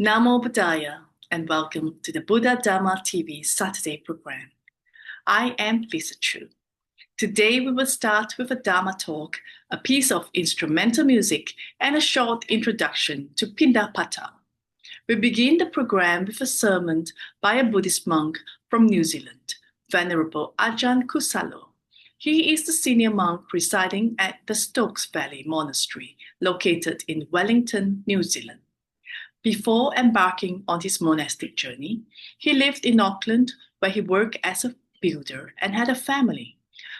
Namo Buddhaya and welcome to the Buddha Dharma TV Saturday program. I am Lisa Chu. Today we will start with a Dharma talk, a piece of instrumental music and a short introduction to Pindapata. We begin the program with a sermon by a Buddhist monk from New Zealand, Venerable Ajahn Kusalo. He is the senior monk residing at the Stokes Valley Monastery, located in Wellington, New Zealand. Before embarking on his monastic journey, he lived in Auckland, where he worked as a builder and had a family.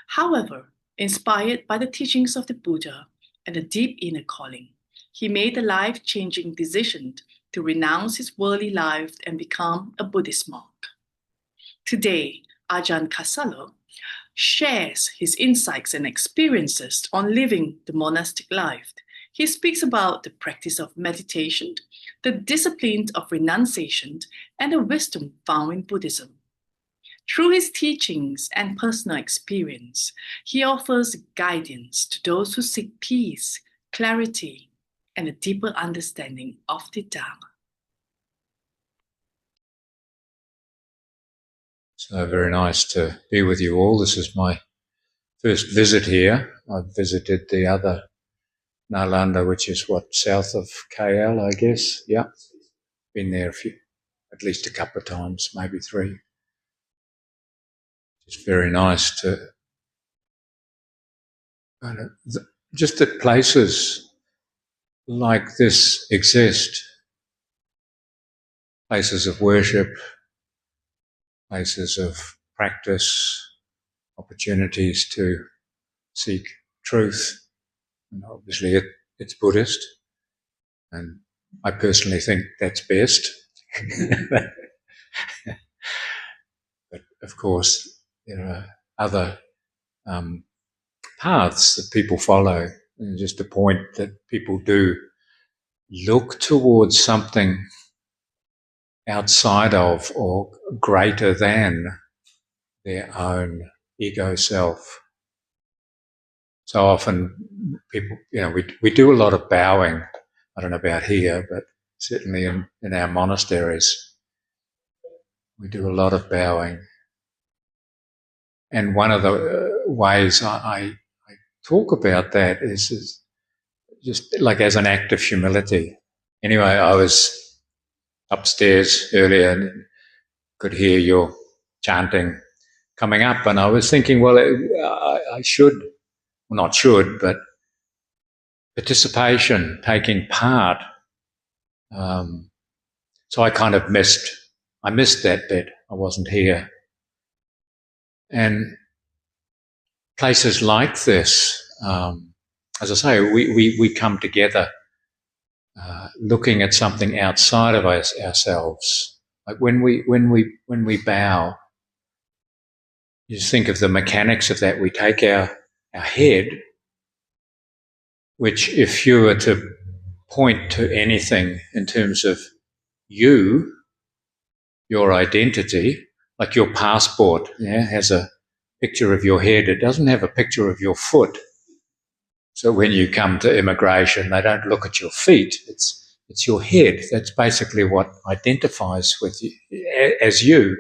However, inspired by the teachings of the Buddha and a deep inner calling, he made a life-changing decision to renounce his worldly life and become a Buddhist monk. Today, Ajahn Kusalo shares his insights and experiences on living the monastic life. He speaks about the practice of meditation, the discipline of renunciation, and the wisdom found in Buddhism. Through his teachings and personal experience, he offers guidance to those who seek peace, clarity, and a deeper understanding of the Dharma. So very nice to be with you all. This is my first visit here. I've visited the other Nalanda, which is south of KL, I guess. Yeah, been there at least a couple of times, maybe 3. It's very nice to just that places like this exist, places of worship, places of practice, opportunities to seek truth. And obviously it's Buddhist, and I personally think that's best. But of course, there are other paths that people follow. And just a point that people do look towards something outside of or greater than their own ego self. So often people, we do a lot of bowing. I don't know about here, but certainly in our monasteries, we do a lot of bowing. And one of the ways I talk about that is just like as an act of humility. Anyway, I was upstairs earlier and could hear your chanting coming up, and I was thinking, well, I should, well, not should, but participation, taking part. So I kind of missed that bit. I wasn't here. And places like this, as I say, we come together looking at something outside of ourselves. Like when we bow, you just think of the mechanics of that. We take our head, which if you were to point to anything in terms of your identity, like your passport, has a picture of your head. It doesn't have a picture of your foot. So when you come to immigration, they don't look at your feet. It's your head. That's basically what identifies with you as you.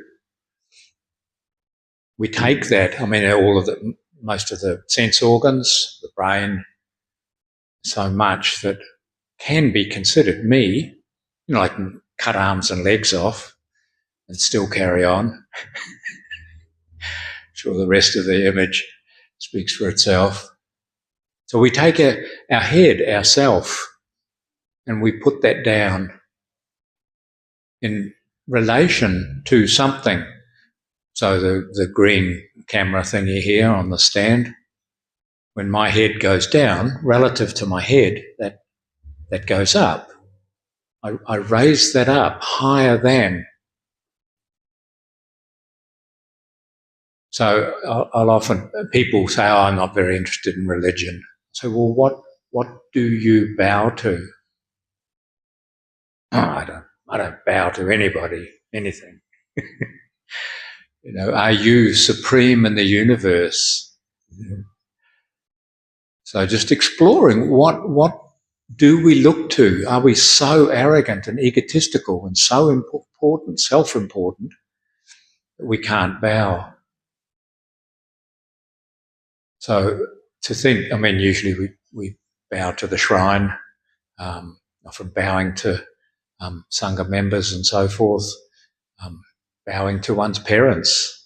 We take that. I mean, most of the sense organs, the brain, so much that can be considered me. I can cut arms and legs off and still carry on. Sure, the rest of the image speaks for itself. So we take our head, ourself, and we put that down in relation to something. So the green camera thingy here on the stand, when my head goes down, relative to my head, that goes up. I raise that up higher than. So I'll often, people say, oh, I'm not very interested in religion. So, well, what do you bow to? Oh, I don't bow to anybody, anything. Are you supreme in the universe? So just exploring what do we look to? Are we so arrogant and egotistical and so important, self-important, that we can't bow? So to think, I mean, usually we bow to the shrine, often bowing to Sangha members and so forth, bowing to one's parents.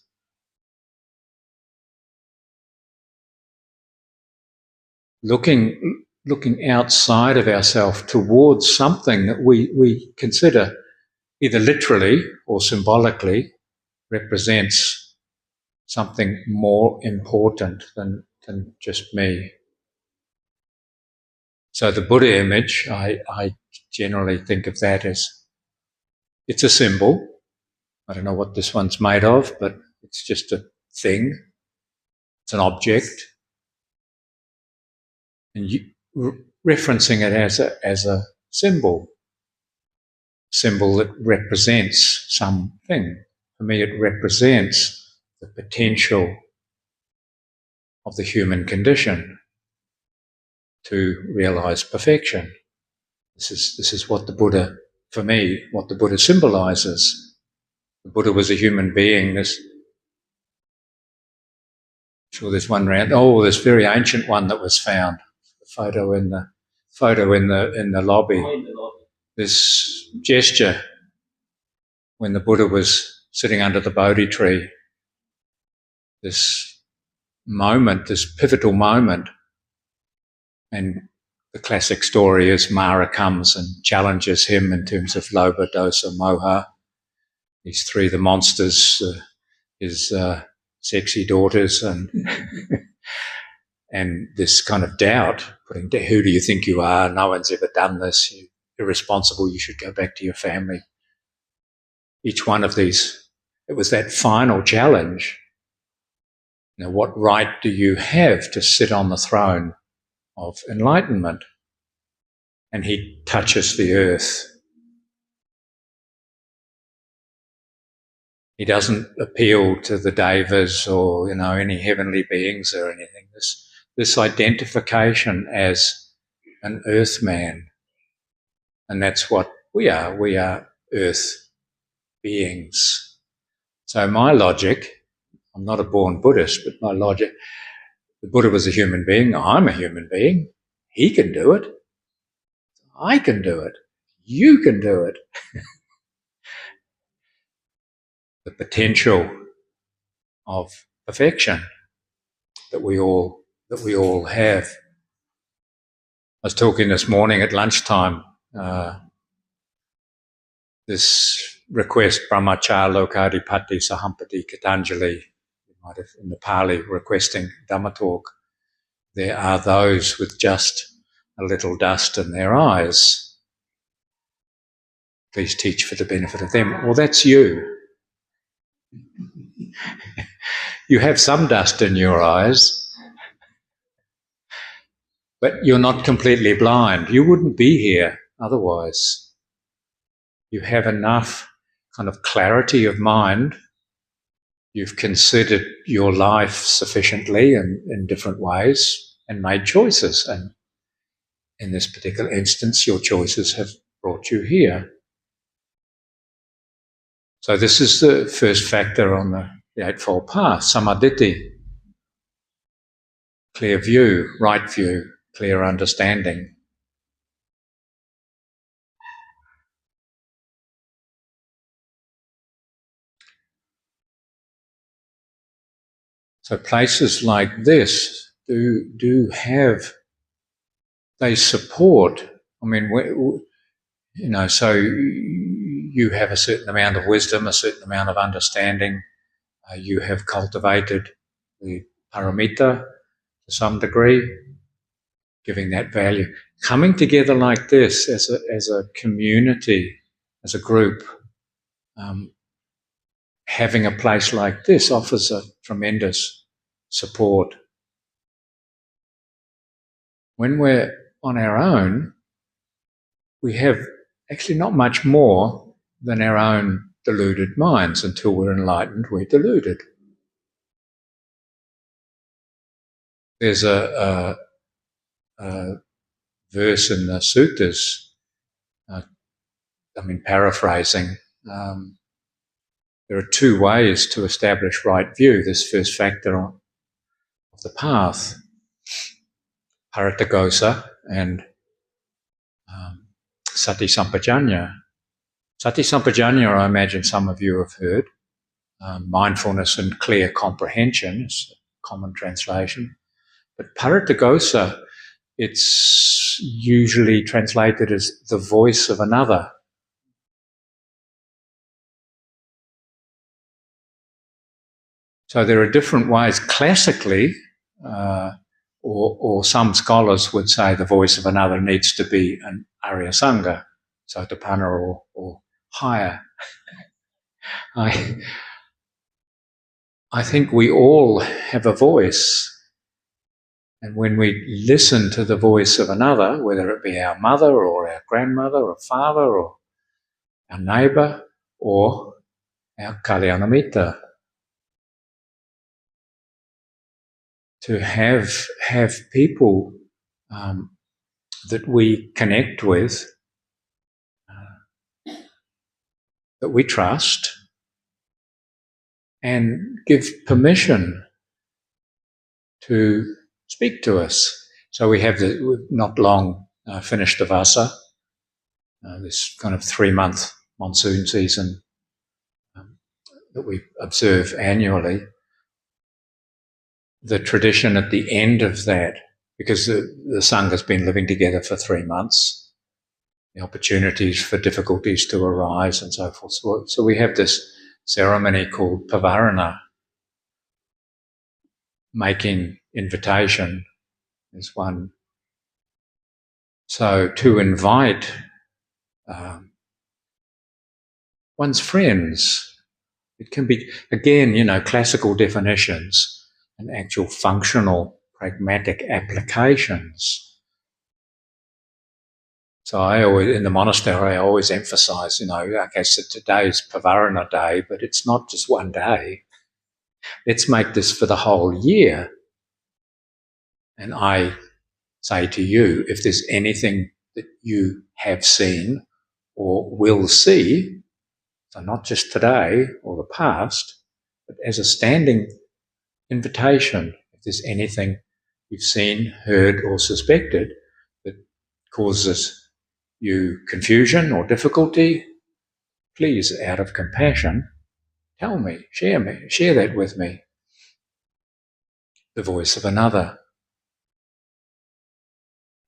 Looking outside of ourselves towards something that we consider either literally or symbolically represents something more important than just me. So the Buddha image, I generally think of that as, it's a symbol. I don't know what this one's made of, but it's just a thing. It's an object. And referencing it as a symbol that represents something. For me, it represents the potential of the human condition to realize perfection. This is what the Buddha, for me, what the Buddha symbolizes. The Buddha was a human being. There's one around. Oh, this very ancient one that was found. The photo in the lobby. This gesture when the Buddha was sitting under the Bodhi tree. This moment, this pivotal moment. And the classic story is Mara comes and challenges him in terms of lobha, dosa, moha. These three, the monsters, his sexy daughters, and and this kind of doubt, who do you think you are? No one's ever done this. You're irresponsible. You should go back to your family. Each one of these, it was that final challenge. Now, what right do you have to sit on the throne of enlightenment? And he touches the earth. He doesn't appeal to the devas or, any heavenly beings or anything. This identification as an earthman. And that's what we are. We are earth beings. So my logic, I'm not a born Buddhist, but my logic, the Buddha was a human being. I'm a human being. He can do it. I can do it. You can do it. The potential of perfection that we all have. I was talking this morning at lunchtime. This request, brahmacharya lokadipati sahampati katanjali, you might have in the Pali requesting Dhamma talk. There are those with just a little dust in their eyes. Please teach for the benefit of them. Well, that's you. You have some dust in your eyes, but you're not completely blind. You wouldn't be here otherwise. You have enough kind of clarity of mind. You've considered your life sufficiently and in different ways and made choices. And in this particular instance, your choices have brought you here. So this is the first factor on the Eightfold Path, samadhi, clear view, right view, clear understanding. So places like this do have, they support. I mean, so you have a certain amount of wisdom, a certain amount of understanding. You have cultivated the paramita to some degree, giving that value. Coming together like this as a community, as a group, having a place like this offers a tremendous support. When we're on our own, we have actually not much more than our own deluded minds. Until we're enlightened, we're deluded. There's a verse in the suttas, paraphrasing, there are two ways to establish right view, this first factor of the path, paritagosa and sati sampajanya. Sati sampajanya, I imagine some of you have heard. Mindfulness and clear comprehension is a common translation. But paritagosa, it's usually translated as the voice of another. So there are different ways. Classically, or some scholars would say the voice of another needs to be an Arya Sangha, Sotapanna or higher. I think we all have a voice. And when we listen to the voice of another, whether it be our mother or our grandmother or father or our neighbour or our Kalyanamitta, to have people that we connect with, that we trust, and give permission to speak to us. So we've not long finished the Vasa, this kind of 3-month monsoon season that we observe annually. The tradition at the end of that, because the Sangha's been living together for 3 months, the opportunities for difficulties to arise and so forth. So we have this ceremony called Pavarana, making invitation is one. So to invite one's friends, it can be, again, classical definitions and actual functional, pragmatic applications. So in the monastery, I always emphasise, okay, so today's Pavarana day, but it's not just one day. Let's make this for the whole year. And I say to you, if there's anything that you have seen or will see, so not just today or the past, but as a standing invitation, if there's anything you've seen, heard or suspected that causes you confusion or difficulty, please, out of compassion, tell me, share that with me. The voice of another.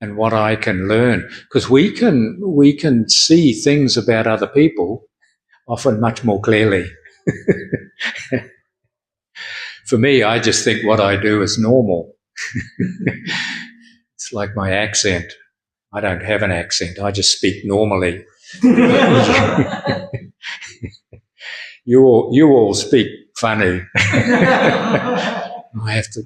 And what I can learn, because we can see things about other people often much more clearly. For me, I just think what I do is normal. It's like my accent. I don't have an accent. I just speak normally. You all speak funny. I have to.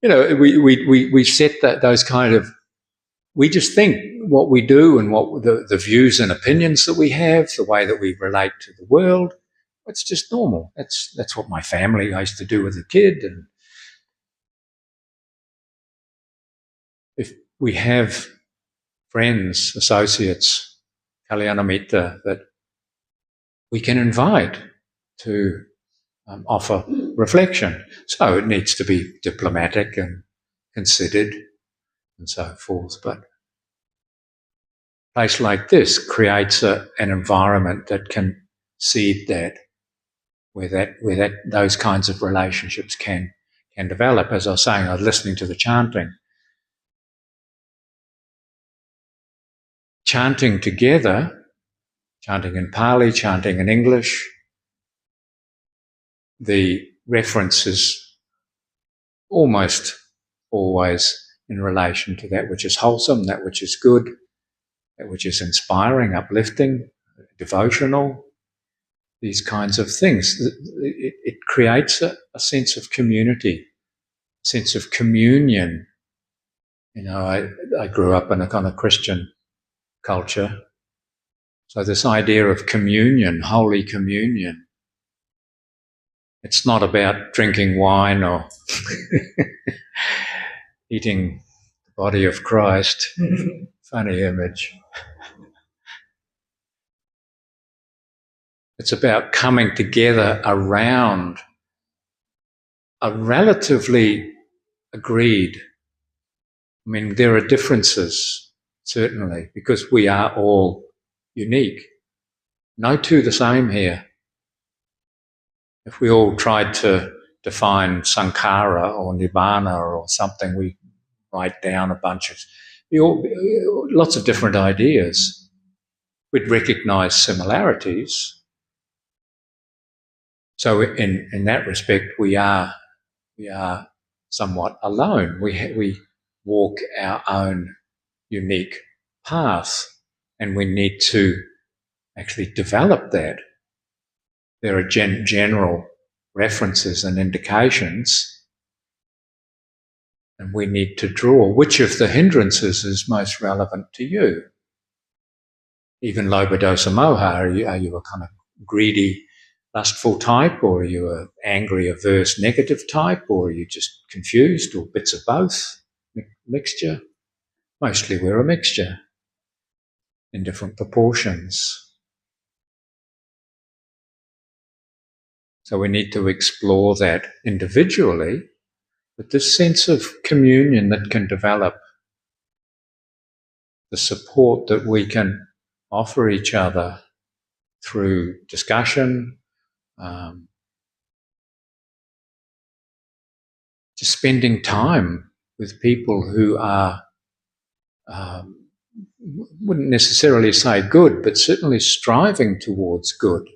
We set those kind of. We just think what we do and what the views and opinions that we have, the way that we relate to the world, it's just normal. That's what my family used to do as a kid. And if we have friends, associates, Kalyanamitta that we can invite to offer reflection. So it needs to be diplomatic and considered and so forth. But a place like this creates an environment that can seed that, where those kinds of relationships can develop. As I was saying, I was listening to the chanting. Chanting together, chanting in Pali, chanting in English, the reference is almost always in relation to that which is wholesome, that which is good, that which is inspiring, uplifting, devotional, these kinds of things. It creates a sense of community, a sense of communion. I grew up in a kind of Christian culture. So this idea of communion, holy communion, it's not about drinking wine or Eating the body of Christ. Funny image. It's about coming together around a relatively agreed. I mean, there are differences, certainly, because we are all unique. No two the same here. If we all tried to define sankhara or nibbana or something, we write down a bunch of lots of different ideas. We'd recognise similarities. So in that respect, we are somewhat alone. We walk our own unique path, and we need to actually develop that. There are general references and indications, and we need to draw which of the hindrances is most relevant to you. Even lobadosa moha, are you a kind of greedy, lustful type, or are you an angry, averse, negative type, or are you just confused, or bits of both, mixture? Mostly we're a mixture in different proportions. So we need to explore that individually, but this sense of communion that can develop, the support that we can offer each other through discussion, just spending time with people who are, wouldn't necessarily say good, but certainly striving towards good.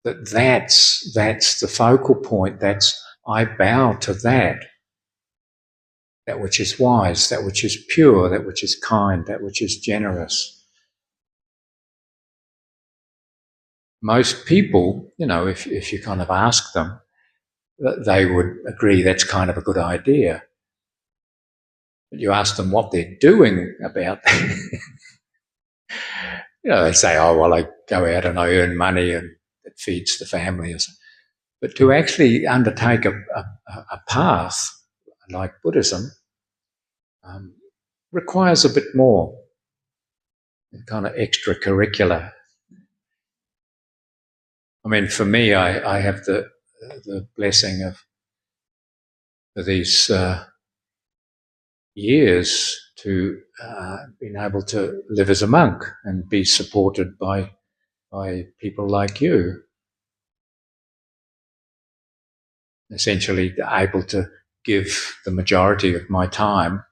That's the focal point. I bow to that which is wise, that which is pure, that which is kind, that which is generous. Most people, if you kind of ask them, they would agree that's kind of a good idea. But you ask them what they're doing about that. They say, oh, well, I go out and I earn money and it feeds the family. Or something. But to actually undertake a path like Buddhism requires a bit more, kind of extracurricular. I mean, for me, I have the blessing of these years to being able to live as a monk and be supported by people like you. Essentially able to give the majority of my time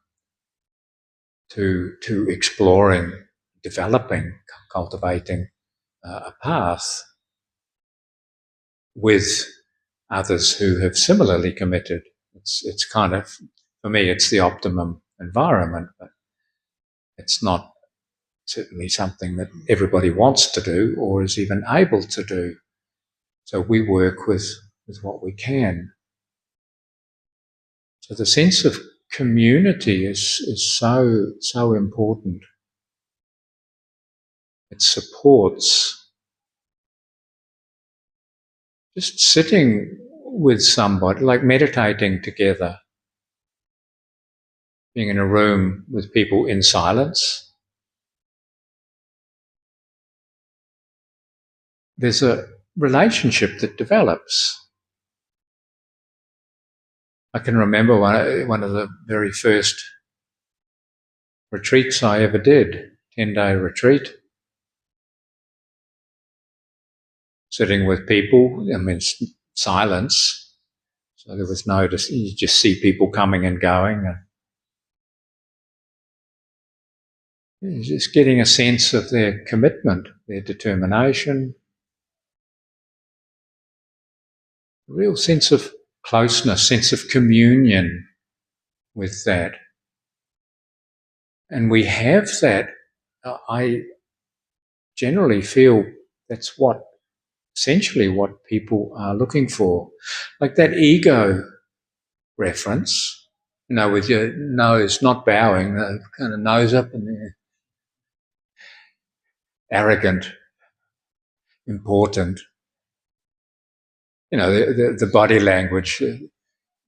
to exploring, developing, cultivating a path with others who have similarly committed. It's kind of, for me, it's the optimum environment, but it's not certainly something that everybody wants to do or is even able to do. So we work with what we can. So the sense of community is so important. It supports just sitting with somebody, like meditating together, being in a room with people in silence. There's a relationship that develops. I can remember one of the very first retreats I ever did, 10-day retreat, sitting with people, silence, so there was you just see people coming and going, and just getting a sense of their commitment, their determination, a real sense of closeness, sense of communion with that. And we have that. I generally feel that's essentially what people are looking for. Like that ego reference, with your nose not bowing, kind of nose up in there, arrogant, important. The body language,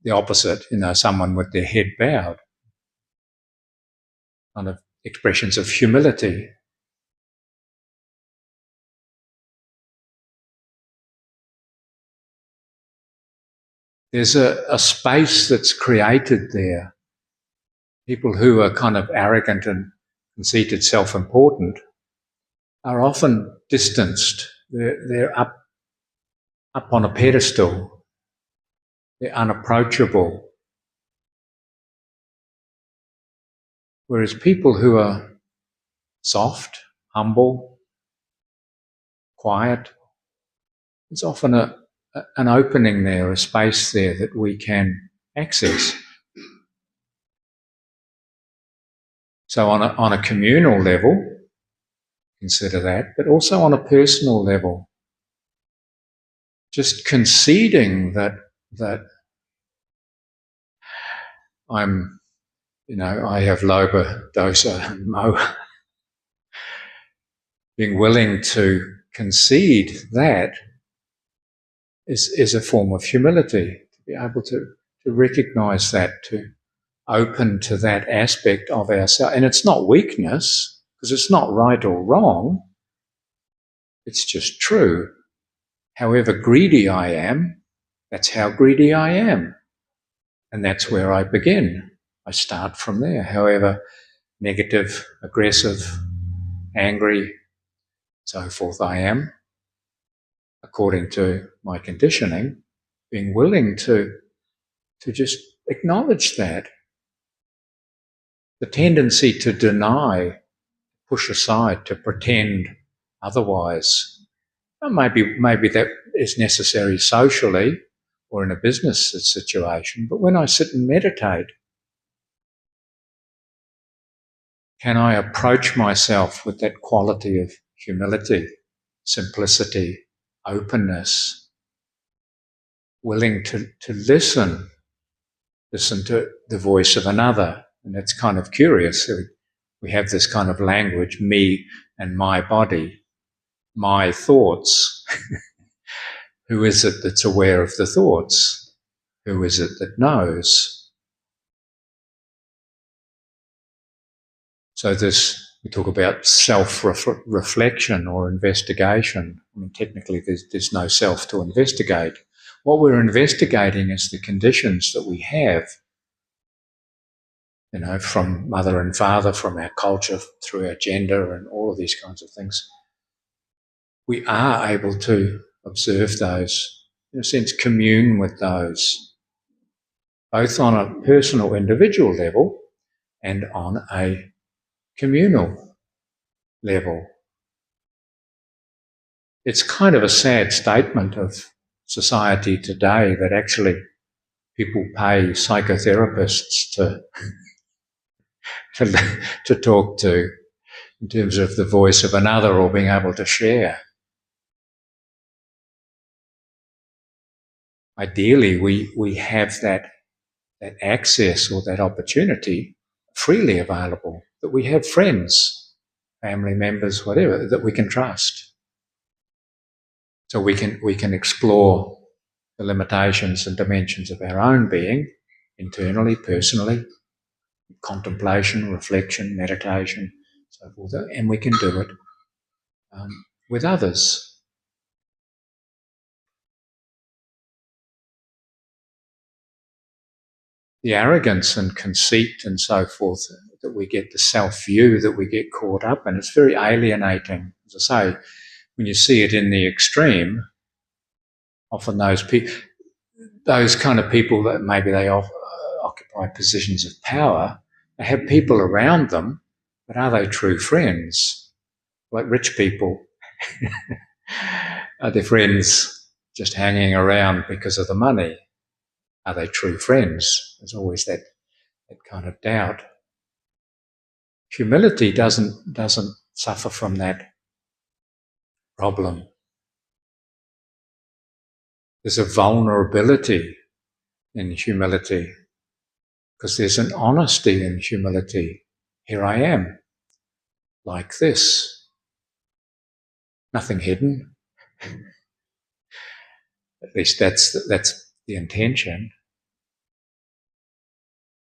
the opposite, someone with their head bowed, kind of expressions of humility. There's a space that's created there. People who are kind of arrogant and conceited, self-important, are often distanced. They're up on a pedestal. They're unapproachable. Whereas people who are soft, humble, quiet, there's often an opening there, a space there that we can access. So on a communal level, consider that, but also on a personal level, just conceding that I have loba, dosa, and moha. Being willing to concede that is a form of humility, to be able to recognise that, to open to that aspect of ourselves. And it's not weakness, because it's not right or wrong. It's just true. However greedy I am, that's how greedy I am. And that's where I begin. I start from there. However negative, aggressive, angry, so forth I am, according to my conditioning, being willing to just acknowledge that. The tendency to deny, push aside, to pretend otherwise. Well, maybe that is necessary socially or in a business situation, but when I sit and meditate, can I approach myself with that quality of humility, simplicity, openness, willing to listen to the voice of another? And it's kind of curious. We have this kind of language, me and my body, my thoughts. Who is it that's aware of the thoughts? Who is it that knows? So we talk about self-reflection or investigation. I mean, technically there's no self to investigate. What we're investigating is the conditions that we have, from mother and father, from our culture, through our gender and all of these kinds of things. We are able to observe those, in a sense, commune with those, both on a personal, individual level and on a communal level. It's kind of a sad statement of society today that actually people pay psychotherapists to talk to, in terms of the voice of another or being able to share. Ideally, we have that access or that opportunity freely available, that we have friends, family members, whatever, that we can trust. So we can explore the limitations and dimensions of our own being, internally, personally, contemplation, reflection, meditation, so forth, and we can do it with others. The arrogance and conceit and so forth that we get, the self-view that we get caught up in, it's very alienating. As I say, when you see it in the extreme, often those kind of people that maybe they occupy positions of power, they have people around them, but are they true friends? Like rich people. Are their friends just hanging around because of the money? Are they true friends? There's always that kind of doubt. Humility doesn't suffer from that problem. There's a vulnerability in humility, because there's an honesty in humility. Here I am, like this. Nothing hidden. At least that's the intention.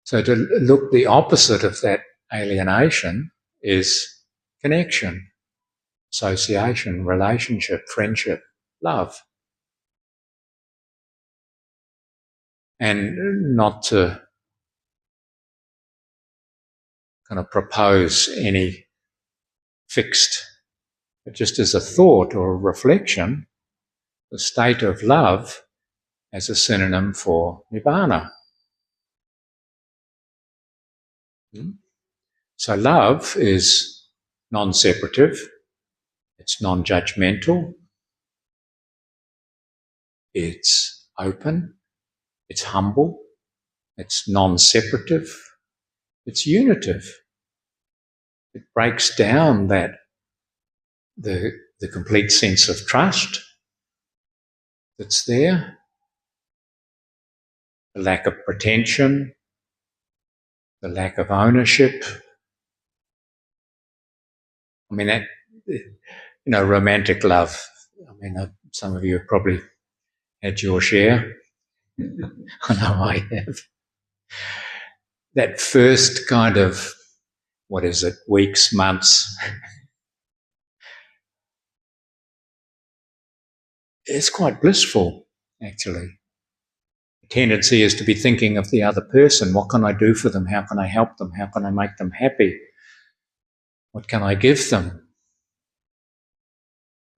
So to look, the opposite of that alienation is connection, association, relationship, friendship, love. And not to kind of propose any fixed, but just as a thought or a reflection, the state of love as a synonym for nibbana. So love is non-separative, it's non-judgmental, it's open, it's humble, it's non-separative, it's unitive. It breaks down that the complete sense of trust that's there, the lack of pretension, the lack of ownership. I mean, that, romantic love. I mean, some of you have probably had your share. I know I have. That first kind of, weeks, months, it's quite blissful, actually. The tendency is to be thinking of the other person. What can I do for them? How can I help them? How can I make them happy? What can I give them?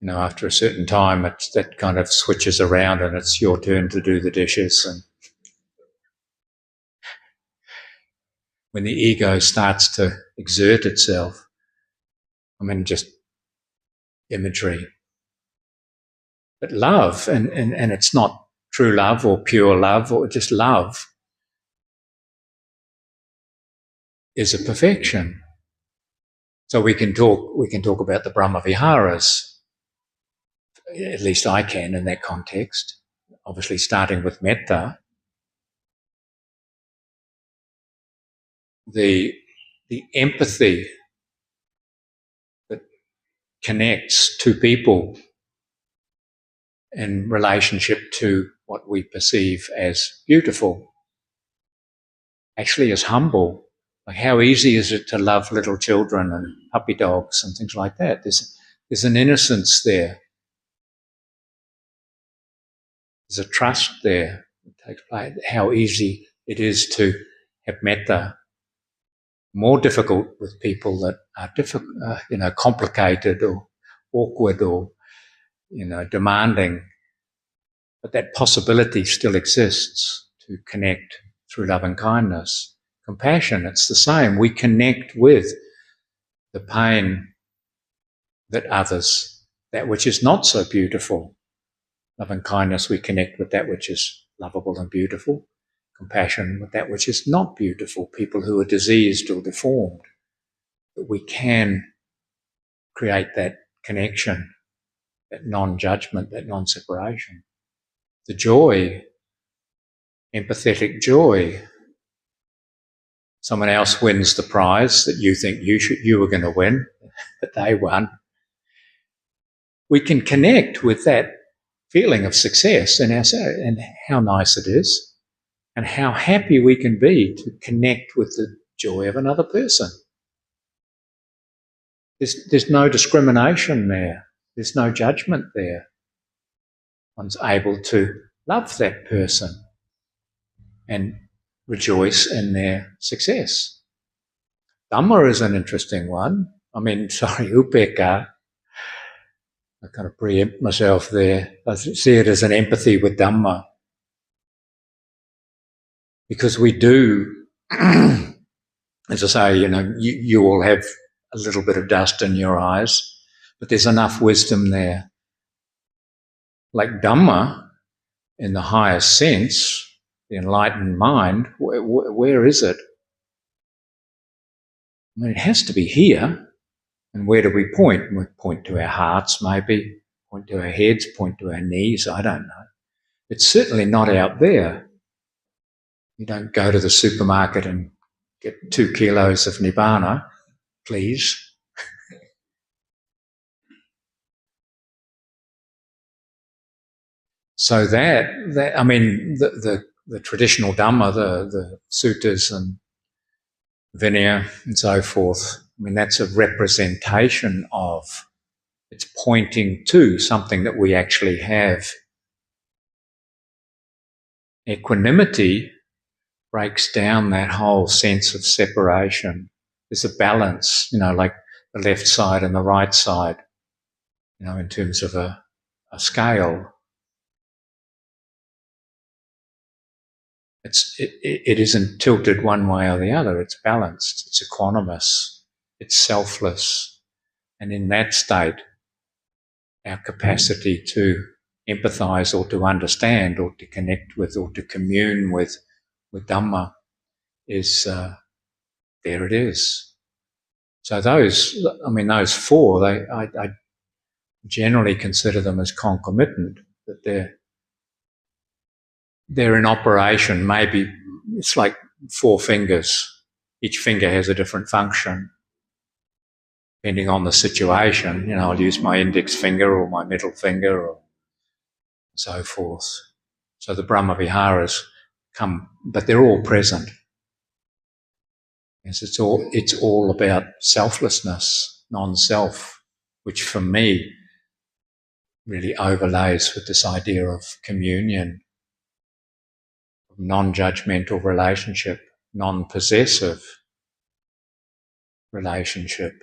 After a certain time, that kind of switches around and it's your turn to do the dishes. And when the ego starts to exert itself, just imagery. But love, and it's not true love or pure love or just love, is a perfection. So we can talk about the Brahma Viharas. At least I can in that context. Obviously starting with metta. The empathy that connects two people in relationship to what we perceive as beautiful actually is humble. Like, how easy is it to love little children and puppy dogs and things like that? There's an innocence there. There's a trust there that takes place. How easy it is to have metta. More difficult with people that are complicated or awkward or demanding. But that possibility still exists to connect through love and kindness. Compassion, it's the same. We connect with the pain that others, that which is not so beautiful. Love and kindness, we connect with that which is lovable and beautiful. Compassion with that which is not beautiful, people who are diseased or deformed. But we can create that connection, that non-judgment, that non-separation. The joy, empathetic joy. Someone else wins the prize that you think you were going to win, but they won. We can connect with that feeling of success in ourselves and how nice it is and how happy we can be to connect with the joy of another person. There's no discrimination there. There's no judgment there. One's able to love that person and rejoice in their success. Dhamma is an interesting one. Upeka. I kind of preempt myself there. I see it as an empathy with Dhamma. Because we do, as I say, you all have a little bit of dust in your eyes, but there's enough wisdom there. Like Dhamma, in the highest sense, the enlightened mind, where is it? It has to be here. And where do we point? We point to our hearts, maybe, point to our heads, point to our knees, I don't know. It's certainly not out there. You don't go to the supermarket and get 2 kilos of nibbana, please. So the the traditional Dhamma, the suttas and Vinaya and so forth, I mean, that's a representation of, it's pointing to something that we actually have. Equanimity breaks down that whole sense of separation. There's a balance, like the left side and the right side, in terms of a scale. It isn't tilted one way or the other. It's balanced. It's equanimous. It's selfless. And in that state, our capacity to empathise or to understand or to connect with or to commune with Dhamma is, there it is. So those four, I generally consider them as concomitant, that they're in operation. Maybe it's like 4 fingers. Each finger has a different function depending on the situation. I'll use my index finger or my middle finger or so forth. So the Brahma Viharas come, but they're all present. Yes, it's all about selflessness, non-self, which for me really overlays with this idea of communion, non-judgmental relationship, non-possessive relationship.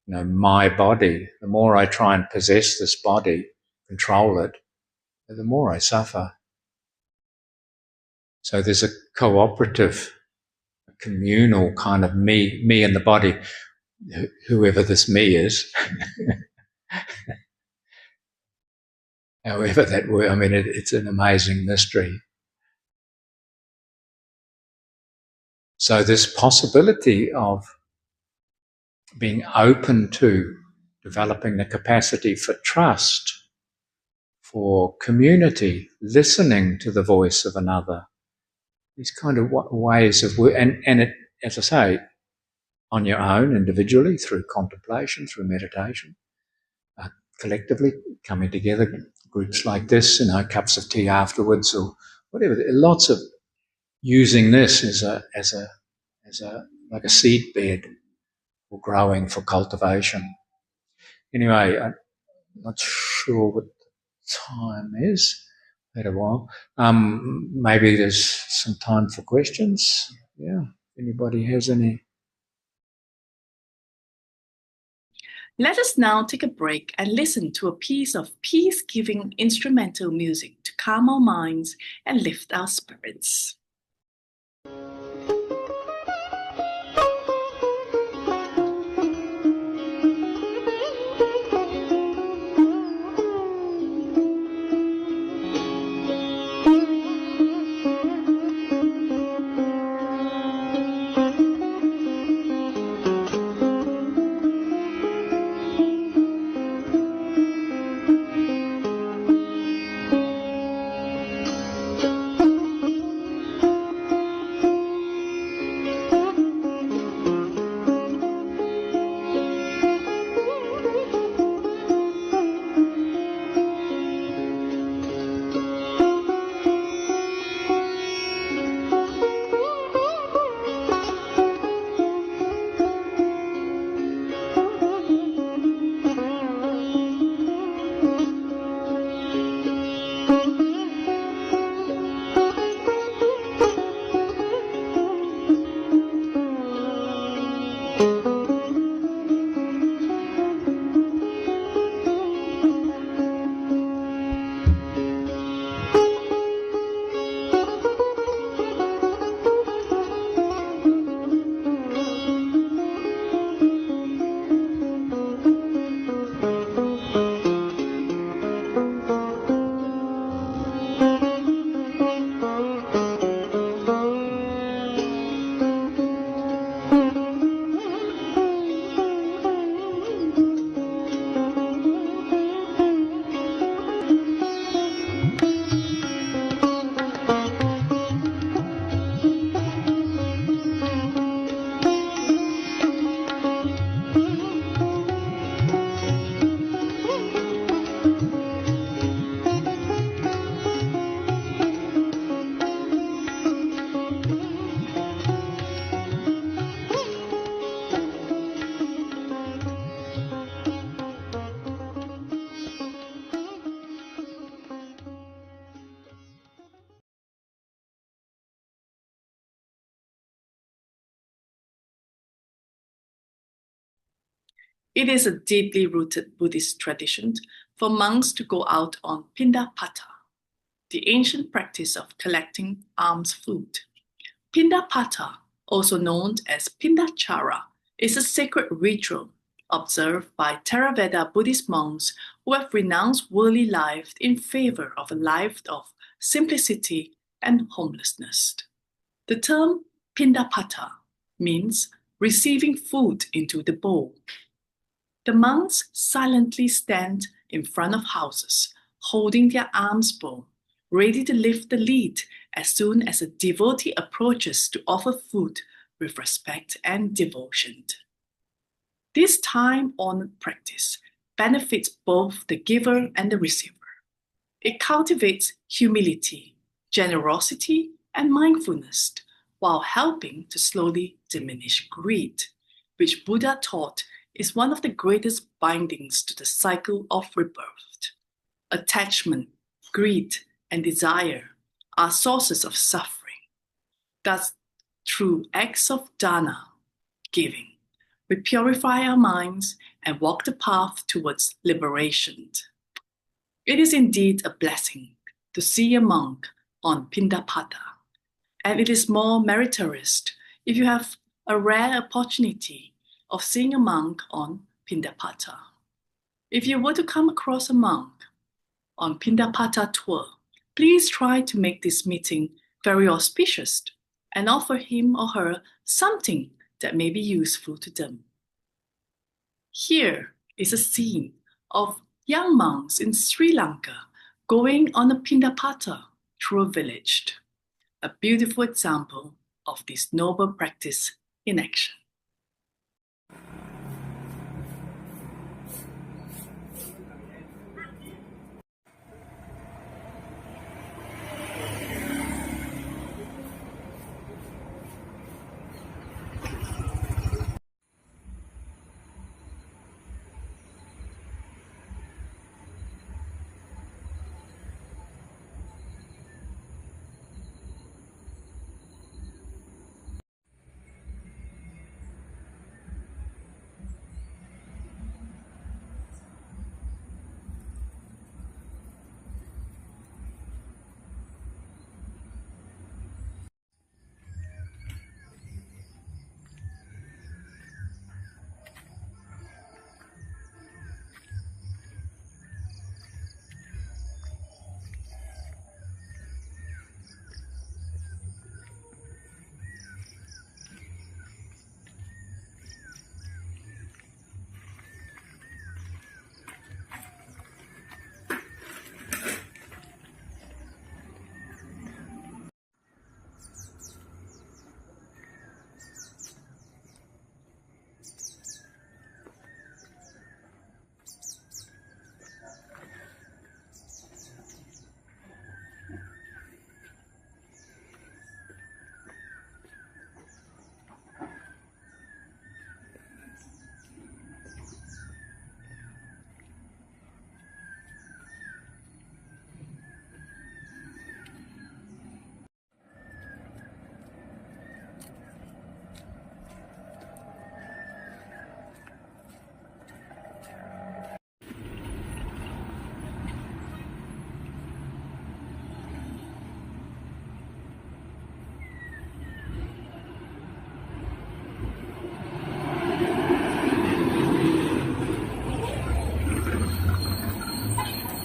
My body, the more I try and possess this body, control it, the more I suffer. So there's a cooperative, a communal kind of me and the body, whoever this me is. However that word, it's an amazing mystery. So this possibility of being open to developing the capacity for trust, for community, listening to the voice of another, these kind of ways of work, and it, as I say, on your own, individually, through contemplation, through meditation, collectively, coming together, groups like this, cups of tea afterwards or whatever. Lots of using this as a like a seed bed for growing, for cultivation. Anyway, I'm not sure what time is. Had a while. Maybe there's some time for questions. Yeah, if anybody has any. Let us now take a break and listen to a piece of peace-giving instrumental music to calm our minds and lift our spirits. It is a deeply rooted Buddhist tradition for monks to go out on Pindapata, the ancient practice of collecting alms food. Pindapata, also known as Pindachara, is a sacred ritual observed by Theravada Buddhist monks who have renounced worldly life in favor of a life of simplicity and homelessness. The term Pindapata means receiving food into the bowl. The monks silently stand in front of houses, holding their alms bowl, ready to lift the lid as soon as a devotee approaches to offer food with respect and devotion. This time-honored practice benefits both the giver and the receiver. It cultivates humility, generosity, and mindfulness while helping to slowly diminish greed, which Buddha taught is one of the greatest bindings to the cycle of rebirth. Attachment, greed, and desire are sources of suffering. Thus, through acts of dana, giving, we purify our minds and walk the path towards liberation. It is indeed a blessing to see a monk on Pindapata, and it is more meritorious if you have a rare opportunity of seeing a monk on Pindapata. If you were to come across a monk on Pindapata tour, please try to make this meeting very auspicious and offer him or her something that may be useful to them. Here is a scene of young monks in Sri Lanka going on a Pindapata through a village, a beautiful example of this noble practice in action.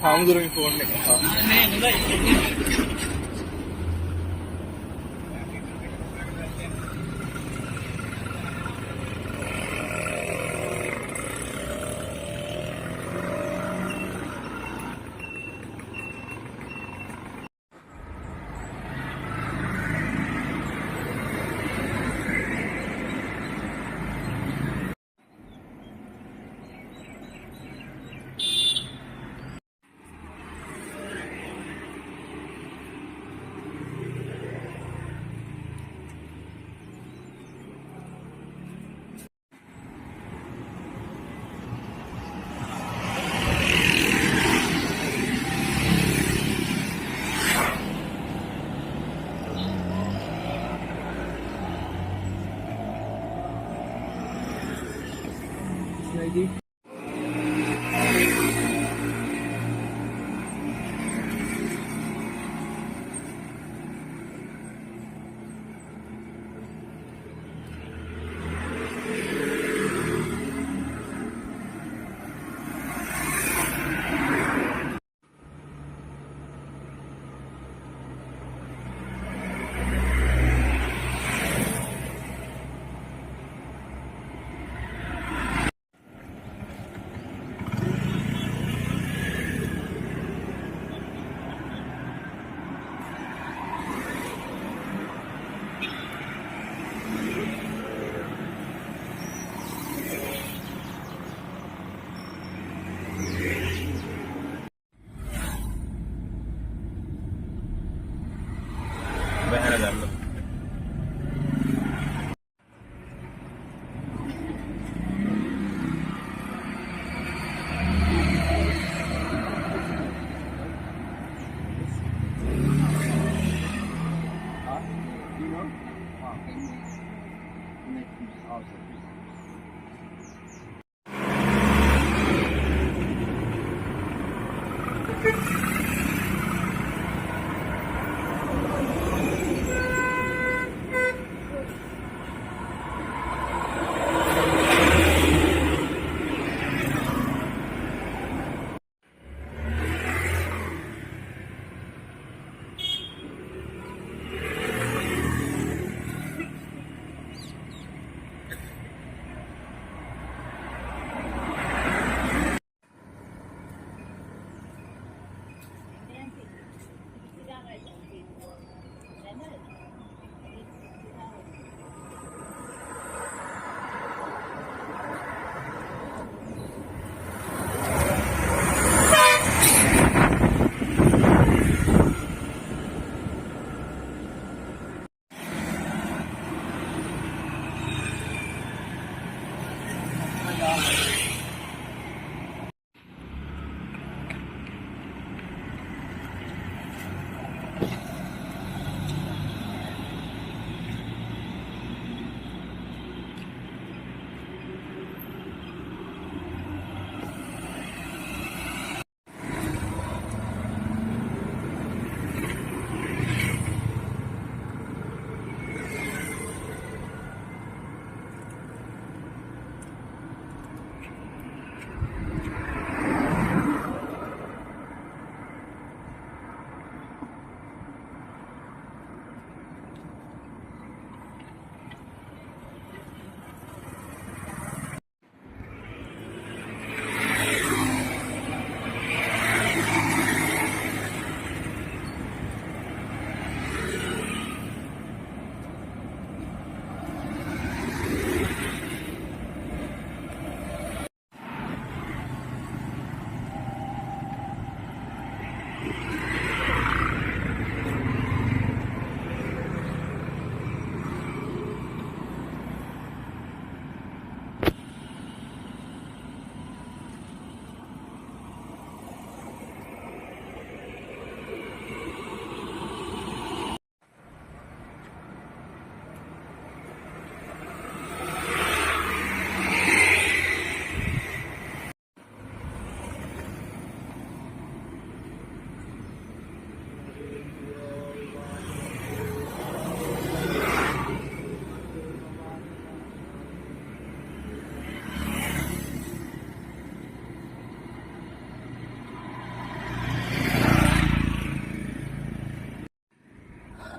හාමුදුරුවෝ phone එක.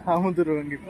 Kamu turun gitu.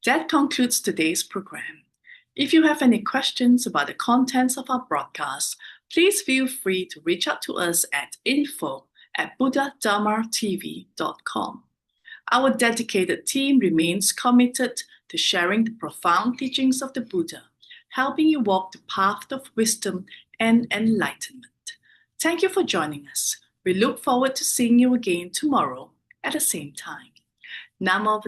That concludes today's program. If you have any questions about the contents of our broadcast, please feel free to reach out to us at info@bdtv.com. Our dedicated team remains committed to sharing the profound teachings of the Buddha, helping you walk the path of wisdom and enlightenment. Thank you for joining us. We look forward to seeing you again tomorrow at the same time. Namo